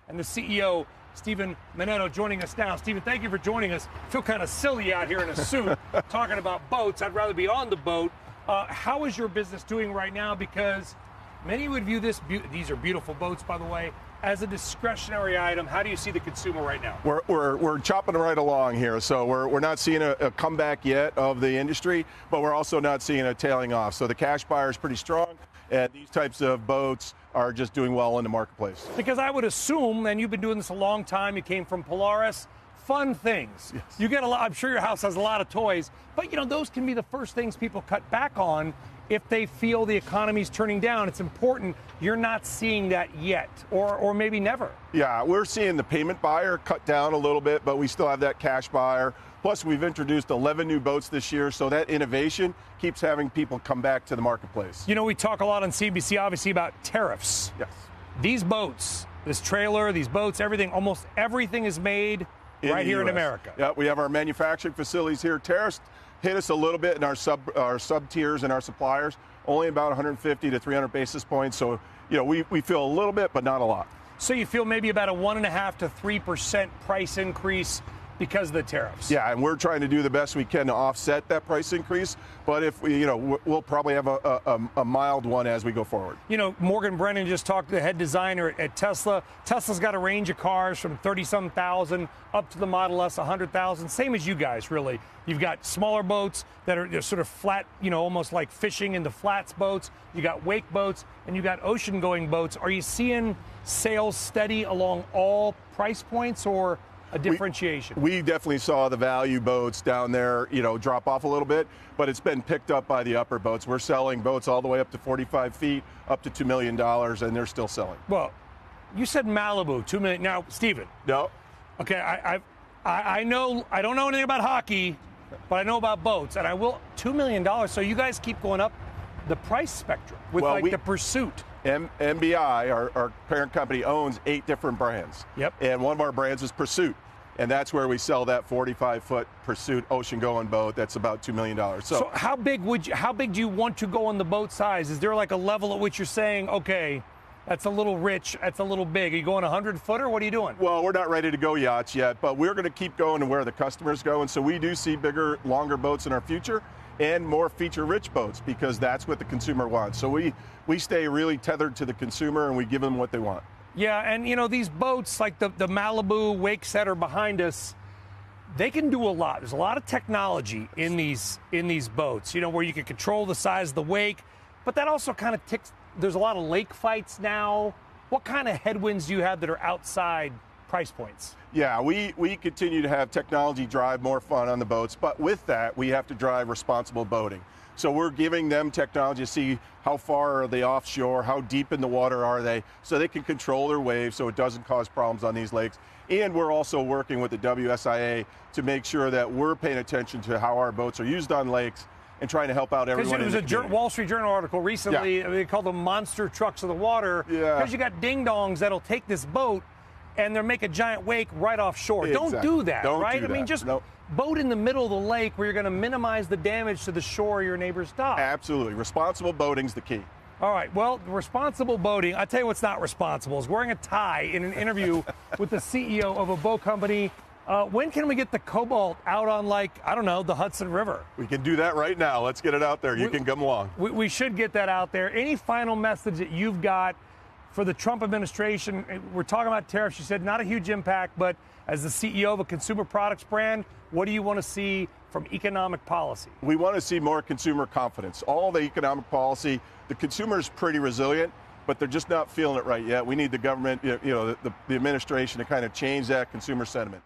and the CEO, Stephen Menneto, joining us now. Stephen, thank you for joining us. I feel kind of silly out here in a suit talking about boats. I'd rather be on the boat. How is your business doing right now? Because many would view these are beautiful boats, by the way, as a discretionary item. How do you see the consumer right now? We're chopping right along here. So we're not seeing a comeback yet of the industry, but we're also not seeing a tailing off. So the cash buyer is pretty strong, and these types of boats are just doing well in the marketplace. Because I would assume, and you've been doing this a long time, you came from Polaris, fun things. Yes. You get a lot, I'm sure your house has a lot of toys, but those can be the first things people cut back on if they feel the economy's turning down. It's important. You're not seeing that yet, or maybe never. Yeah, we're seeing the payment buyer cut down a little bit, but we still have that cash buyer. Plus, we've introduced 11 new boats this year, so that innovation keeps having people come back to the marketplace. We talk a lot on CNBC, obviously, about tariffs. Yes. These boats, this trailer, these boats, everything, almost everything is made right here in America. Yeah, we have our manufacturing facilities here. Tariffs hit us a little bit in our sub tiers and our suppliers, only about 150 to 300 basis points. So, we feel a little bit, but not a lot. So you feel maybe about a 1.5% to 3% price increase because of the tariffs? Yeah, and we're trying to do the best we can to offset that price increase. But if we'll probably have a mild one as we go forward. Morgan Brennan just talked to the head designer at Tesla. Tesla's got a range of cars from 30-some thousand up to the Model S, 100,000. Same as you guys, really. You've got smaller boats that are sort of flat, almost like fishing in the flats boats. You got wake boats, and you got ocean-going boats. Are you seeing sales steady along all price points, or a differentiation? We definitely saw the value boats down there, drop off a little bit, but it's been picked up by the upper boats. We're selling boats all the way up to 45 feet, up to $2 million, and they're still selling. Well, you said Malibu, $2 million. Now, Stephen. No. Okay, I know, I don't know anything about hockey, but I know about boats, and I will, $2 million. So you guys keep going up the price spectrum with the Pursuit. MBI, our parent company, owns 8 different brands. Yep. And one of our brands is Pursuit. And that's where we sell that 45-foot Pursuit ocean-going boat that's about $2 million. So how big do you want to go on the boat size? Is there like a level at which you're saying, okay, that's a little rich, that's a little big? Are you going 100-footer? What are you doing? Well, we're not ready to go yachts yet, but we're going to keep going to where the customers go. And so we do see bigger, longer boats in our future, and more feature-rich boats, because that's what the consumer wants. So we stay really tethered to the consumer, and we give them what they want. Yeah, and these boats, like the Malibu wake setter behind us, they can do a lot. There's a lot of technology in these boats, where you can control the size of the wake, but that also kind of ticks. There's a lot of lake fights now. What kind of headwinds do you have that are outside price points? Yeah, we continue to have technology drive more fun on the boats, but with that, we have to drive responsible boating. So we're giving them technology to see how far are they offshore, how deep in the water are they, so they can control their waves so it doesn't cause problems on these lakes. And we're also working with the WSIA to make sure that we're paying attention to how our boats are used on lakes and trying to help out everyone. Because there was a Wall Street Journal article recently, they call them monster trucks of the water, because you got ding-dongs that'll take this boat and they'll make a giant wake right offshore. Exactly. Don't do that, right? Do that. I mean, just boat in the middle of the lake where you're going to minimize the damage to the shore or your neighbor's dock. Absolutely. Responsible boating's the key. All right. Well, responsible boating, I tell you what's not responsible, is wearing a tie in an interview with the CEO of a boat company. When can we get the Cobalt out on, the Hudson River? We can do that right now. Let's get it out there. You can come along. We should get that out there. Any final message that you've got for the Trump administration? We're talking about tariffs. You said not a huge impact, but as the CEO of a consumer products brand, what do you want to see from economic policy? We want to see more consumer confidence. All the economic policy, the consumer is pretty resilient, but they're just not feeling it right yet. We need the government, the administration to kind of change that consumer sentiment.